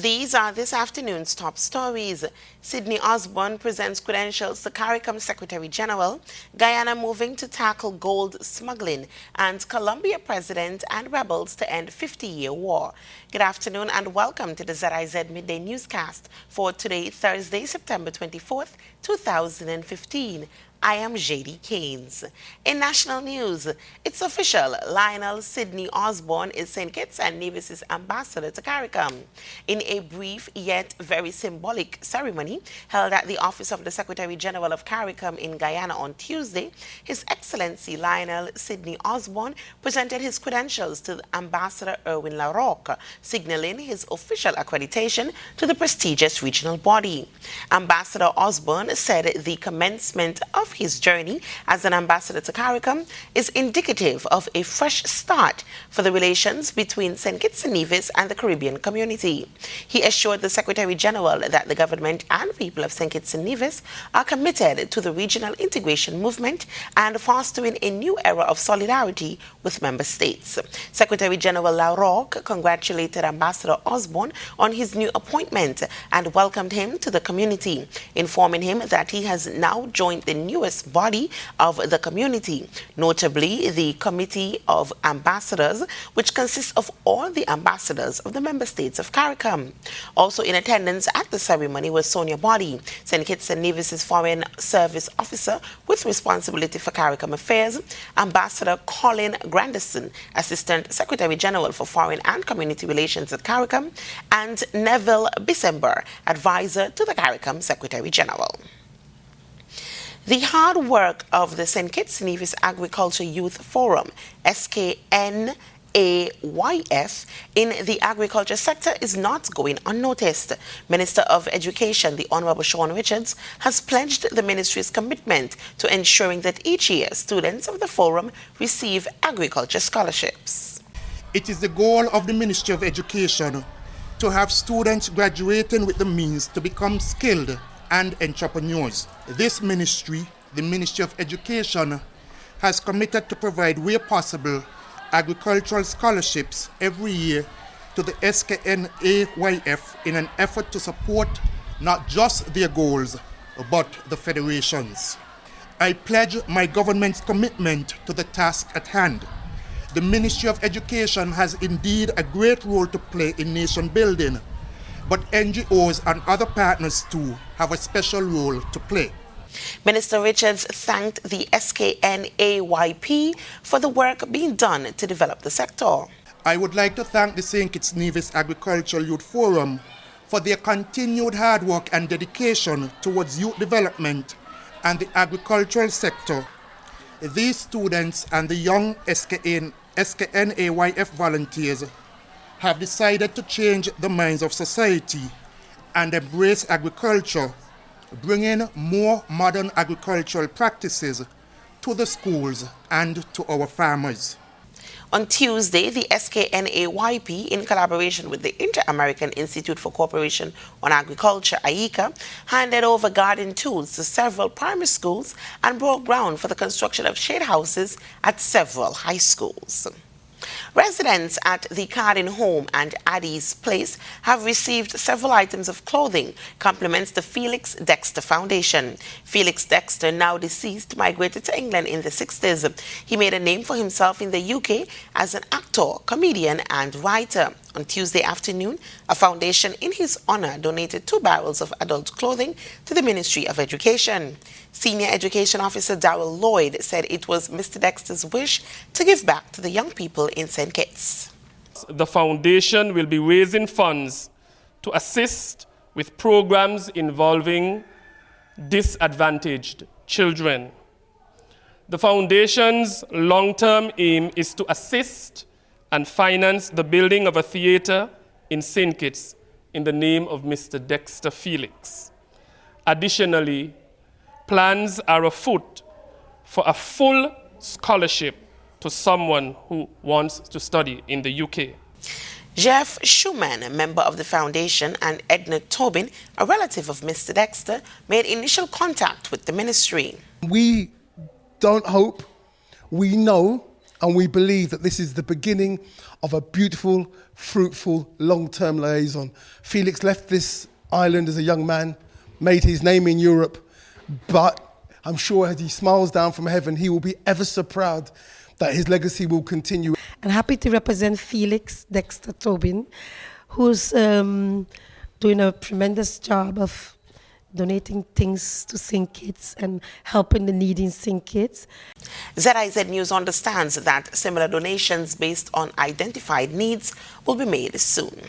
These are this afternoon's top stories. Sydney Osborne presents credentials to CARICOM Secretary General, Guyana moving to tackle gold smuggling, and Colombia president and rebels to end 50-year war. Good afternoon and welcome to the ZIZ Midday Newscast for today, Thursday, September 24th, 2015. I am JD Keynes. In national news, it's official. Lionel Sydney Osborne is St. Kitts and Nevis's ambassador to CARICOM. In a brief yet very symbolic ceremony held at the office of the Secretary General of CARICOM in Guyana on Tuesday, His Excellency Lionel Sydney Osborne presented his credentials to Ambassador Erwin LaRocque, signaling his official accreditation to the prestigious regional body. Ambassador Osborne said the commencement of his journey as an ambassador to CARICOM is indicative of a fresh start for the relations between St. Kitts and Nevis and the Caribbean community. He assured the Secretary General that the government and people of St. Kitts and Nevis are committed to the regional integration movement and fostering a new era of solidarity with member states. Secretary General LaRocque congratulated Ambassador Osborne on his new appointment and welcomed him to the community, informing him that he has now joined the newest body of the community, notably the Committee of Ambassadors, which consists of all the ambassadors of the member states of CARICOM. Also in attendance at the ceremony was Sonia Body, St. Kitts and Nevis's Foreign Service Officer with responsibility for CARICOM affairs, Ambassador Colin Grandison, Assistant Secretary General for Foreign and Community Relations at CARICOM, and Neville Bissember, Advisor to the CARICOM Secretary General. The hard work of the St. Kitts and Nevis Agriculture Youth Forum, SKNAYF, in the agriculture sector is not going unnoticed. Minister of Education, the Honorable Sean Richards, has pledged the ministry's commitment to ensuring that each year students of the forum receive agriculture scholarships. It is the goal of the Ministry of Education to have students graduating with the means to become skilled and entrepreneurs. This ministry, the Ministry of Education, has committed to provide where possible agricultural scholarships every year to the SKNAYF in an effort to support not just their goals, but the federations. I pledge my government's commitment to the task at hand. The Ministry of Education has indeed a great role to play in nation building, but NGOs and other partners too have a special role to play. Minister Richards thanked the SKNAYP for the work being done to develop the sector. I would like to thank the St. Kitts Nevis Agricultural Youth Forum for their continued hard work and dedication towards youth development and the agricultural sector. These students and the young SKNAYF volunteers have decided to change the minds of society and embrace agriculture, bringing more modern agricultural practices to the schools and to our farmers. On Tuesday, the SKNAYP, in collaboration with the Inter-American Institute for Cooperation on Agriculture, IICA, handed over garden tools to several primary schools and broke ground for the construction of shade houses at several high schools. Residents at the Cardin Home and Addie's Place have received several items of clothing, compliments the Felix Dexter Foundation. Felix Dexter, now deceased, migrated to England in the 60s. He made a name for himself in the UK as an actor, comedian, and writer. On Tuesday afternoon, a foundation in his honor donated 2 barrels of adult clothing to the Ministry of Education. Senior Education Officer Darrell Lloyd said it was Mr. Dexter's wish to give back to the young people in St. Kitts. The foundation will be raising funds to assist with programs involving disadvantaged children. The foundation's long-term aim is to assist and finance the building of a theater in St. Kitts in the name of Mr. Dexter Felix. Additionally, plans are afoot for a full scholarship to someone who wants to study in the UK. Jeff Schumann, a member of the foundation, and Edna Tobin, a relative of Mr. Dexter, made initial contact with the ministry. We don't hope, we know And we believe that this is the beginning of a beautiful, fruitful, long-term liaison. Felix left this island as a young man, made his name in Europe, but I'm sure as he smiles down from heaven, he will be ever so proud that his legacy will continue. And happy to represent Felix Dexter Tobin, who's doing a tremendous job of donating things to St. Kitts and helping the needy in St. Kitts. ZIZ News understands that similar donations based on identified needs will be made soon.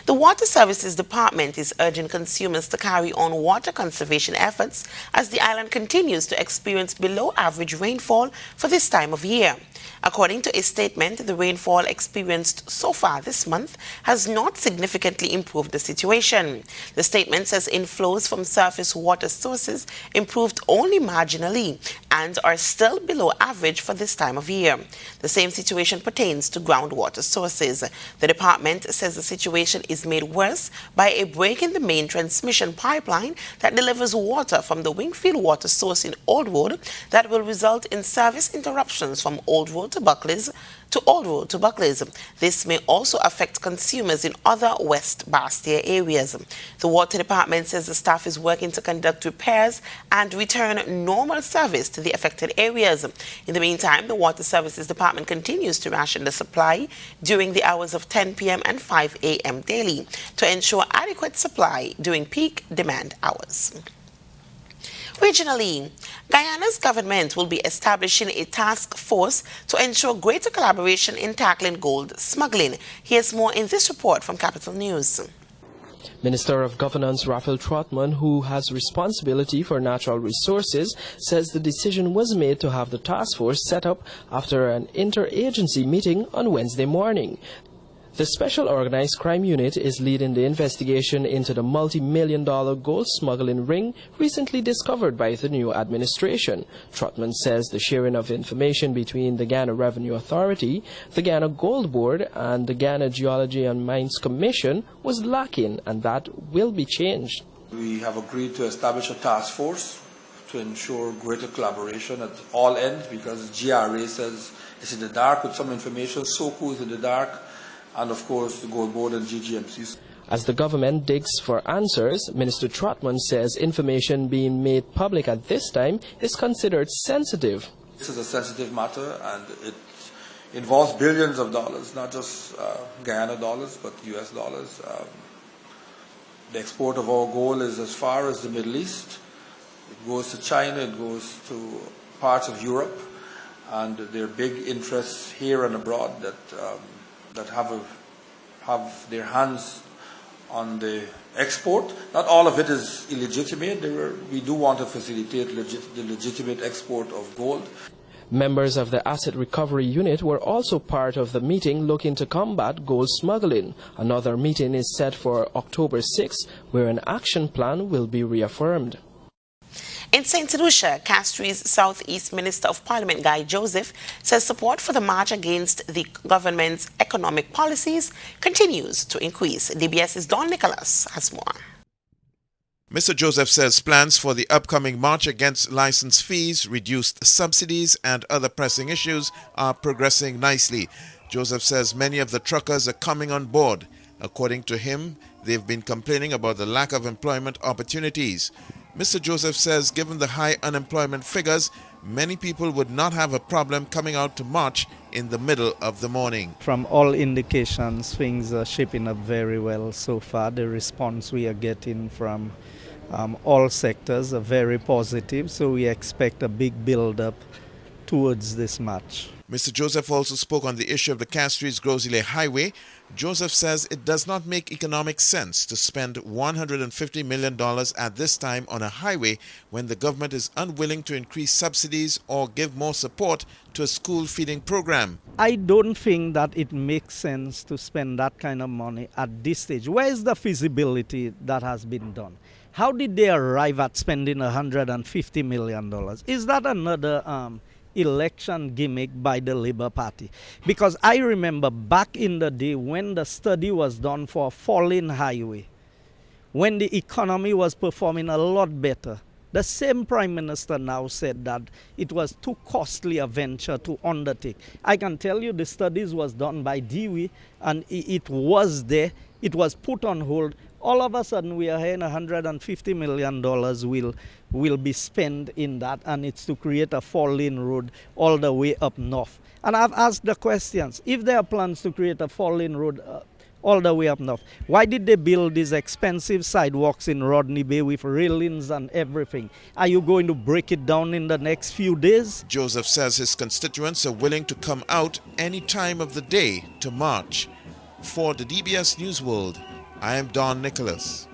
The Water Services Department is urging consumers to carry on water conservation efforts as the island continues to experience below-average rainfall for this time of year. According to a statement, the rainfall experienced so far this month has not significantly improved the situation. The statement says inflows from surface water sources improved only marginally and are still below average for this time of year. The same situation pertains to groundwater sources. The department says the situation is made worse by a break in the main transmission pipeline that delivers water from the Wingfield water source in Old Road that will result in service interruptions from Old Road to Buckley's to Old Road to Buckley's. This may also affect consumers in other West Bastia areas. The Water Department says the staff is working to conduct repairs and return normal service to the affected areas. In the meantime, the Water Services Department continues to ration the supply during the hours of 10 p.m. and 5 a.m. daily to ensure adequate supply during peak demand hours. Regionally, Guyana's government will be establishing a task force to ensure greater collaboration in tackling gold smuggling. Here's more in this report from Capital News. Minister of Governance Raphael Trotman, who has responsibility for natural resources, says the decision was made to have the task force set up after an interagency meeting on Wednesday morning. The Special Organized Crime Unit is leading the investigation into the multi-million-dollar gold smuggling ring recently discovered by the new administration. Trotman says the sharing of information between the Ghana Revenue Authority, the Ghana Gold Board, and the Ghana Geology and Mines Commission was lacking, and that will be changed. We have agreed to establish a task force to ensure greater collaboration at all ends, because GRA says it's in the dark with some information, SOCO is in the dark, and of course the Gold Board and GGMCs. As the government digs for answers, Minister Trotman says information being made public at this time is considered sensitive. This is a sensitive matter, and it involves billions of dollars, not just Guyana dollars, but US dollars. The export of our gold is as far as the Middle East. It goes to China, it goes to parts of Europe, and there are big interests here and abroad that have their hands on the export. Not all of it is illegitimate. We do want to facilitate the legitimate export of gold. Members of the Asset Recovery Unit were also part of the meeting looking to combat gold smuggling. Another meeting is set for October 6, where an action plan will be reaffirmed. In St. Lucia, Castries Southeast Minister of Parliament Guy Joseph says support for the march against the government's economic policies continues to increase. DBS's Don Nicholas has more. Mr. Joseph says plans for the upcoming march against license fees, reduced subsidies, and other pressing issues are progressing nicely. Joseph says many of the truckers are coming on board. According to him, they've been complaining about the lack of employment opportunities. Mr. Joseph says given the high unemployment figures, many people would not have a problem coming out to march in the middle of the morning. From all indications, things are shaping up very well so far. The response we are getting from all sectors are very positive, so we expect a big build-up towards this march. Mr. Joseph also spoke on the issue of the Castries-Grosile Highway. Joseph says it does not make economic sense to spend $150 million at this time on a highway when the government is unwilling to increase subsidies or give more support to a school feeding program. I don't think that it makes sense to spend that kind of money at this stage. Where is the feasibility that has been done? How did they arrive at spending $150 million? Is that another election gimmick by the Labour Party? Because I remember back in the day when the study was done for Falling Highway, when the economy was performing a lot better, The same Prime Minister now said that it was too costly a venture to undertake. I can tell you the studies was done by Dewey, and it was there. It was put on hold. All of a sudden, we are hearing $150 million will be spent in that, and it's to create a four-lane road all the way up north. And I've asked the questions. If there are plans to create a four-lane road all the way up north, why did they build these expensive sidewalks in Rodney Bay with railings and everything? Are you going to break it down in the next few days? Joseph says his constituents are willing to come out any time of the day to march. For the DBS News World, I am Don Nicholas.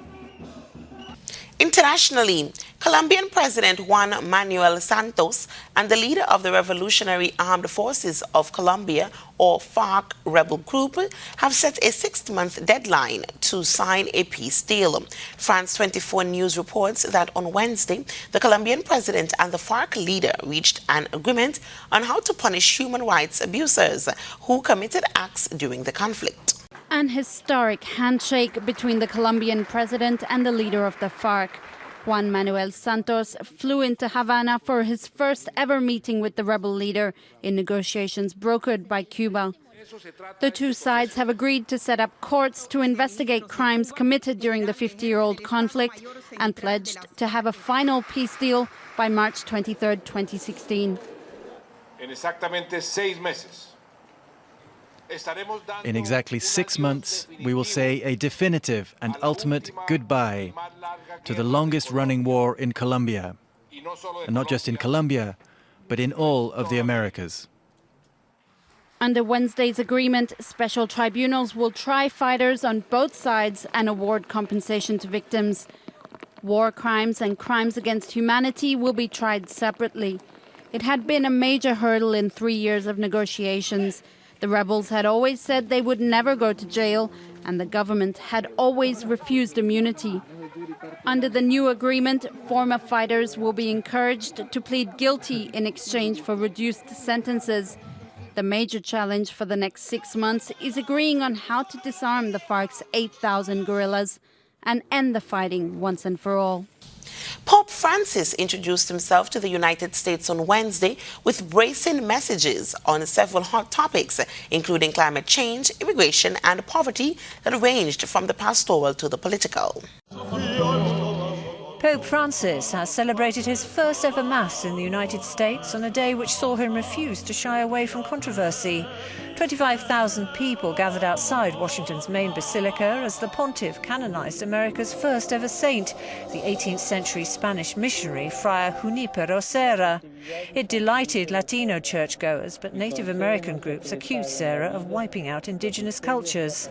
Internationally, Colombian President Juan Manuel Santos and the leader of the Revolutionary Armed Forces of Colombia, or FARC rebel group, have set a 6-month deadline to sign a peace deal. France 24 News reports that on Wednesday, the Colombian president and the FARC leader reached an agreement on how to punish human rights abusers who committed acts during the conflict. An historic handshake between the Colombian president and the leader of the FARC. Juan Manuel Santos flew into Havana for his first ever meeting with the rebel leader in negotiations brokered by Cuba. The two sides have agreed to set up courts to investigate crimes committed during the 50-year-old conflict and pledged to have a final peace deal by March 23, 2016. In exactly 6 months, we will say a definitive and ultimate goodbye to the longest-running war in Colombia. And not just in Colombia, but in all of the Americas. Under Wednesday's agreement, special tribunals will try fighters on both sides and award compensation to victims. War crimes and crimes against humanity will be tried separately. It had been a major hurdle in 3 years of negotiations. The rebels had always said they would never go to jail, and the government had always refused immunity. Under the new agreement, former fighters will be encouraged to plead guilty in exchange for reduced sentences. The major challenge for the next 6 months is agreeing on how to disarm the FARC's 8,000 guerrillas and end the fighting once and for all. Pope Francis introduced himself to the United States on Wednesday with bracing messages on several hot topics, including climate change, immigration, and poverty that ranged from the pastoral to the political. Pope Francis has celebrated his first ever Mass in the United States on a day which saw him refuse to shy away from controversy. 25,000 people gathered outside Washington's main basilica as the pontiff canonized America's first ever saint, the 18th century Spanish missionary Friar Junipero Serra. It delighted Latino churchgoers, but Native American groups accused Serra of wiping out indigenous cultures.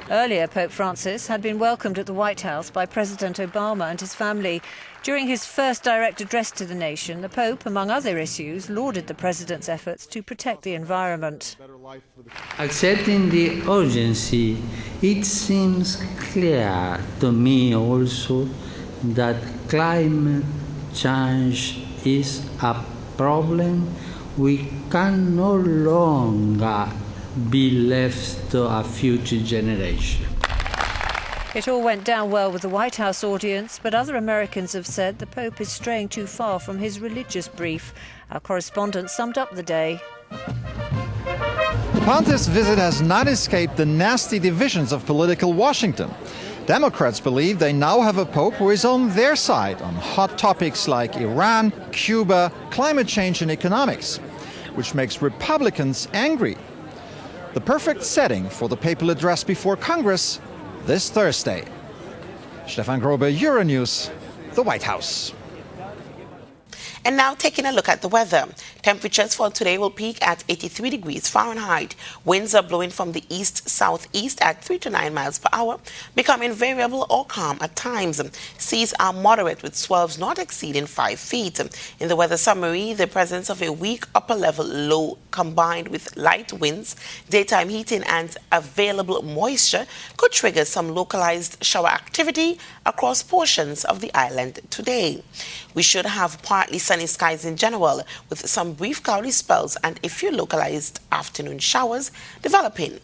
Earlier, Pope Francis had been welcomed at the White House by President Obama and his family. During his first direct address to the nation, the Pope, among other issues, lauded the president's efforts to protect the environment. Accepting the urgency, it seems clear to me also that climate change is a problem we can no longer be left to a future generation. It all went down well with the White House audience, but other Americans have said the Pope is straying too far from his religious brief. Our correspondent summed up the day. The Pontiff's visit has not escaped the nasty divisions of political Washington. Democrats believe they now have a pope who is on their side on hot topics like Iran, Cuba, climate change and economics, which makes Republicans angry. The perfect setting for the papal address before Congress this Thursday. Stefan Grobe, Euronews, the White House. And now taking a look at the weather. Temperatures for today will peak at 83 degrees Fahrenheit. Winds are blowing from the east-southeast at 3 to 9 miles per hour, becoming variable or calm at times. Seas are moderate with swells not exceeding 5 feet. In the weather summary, the presence of a weak upper-level low combined with light winds, daytime heating and available moisture could trigger some localized shower activity across portions of the island today. We should have partly sunny sunny skies in general, with some brief cloudy spells and a few localized afternoon showers developing,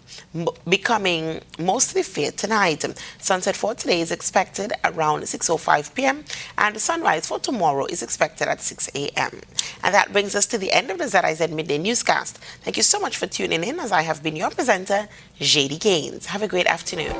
becoming mostly fair tonight. Sunset for today is expected around 6:05 p.m. and sunrise for tomorrow is expected at 6 a.m. And that brings us to the end of the ZIZ Midday Newscast. Thank you so much for tuning in, as I have been your presenter, JD Gaines. Have a great afternoon.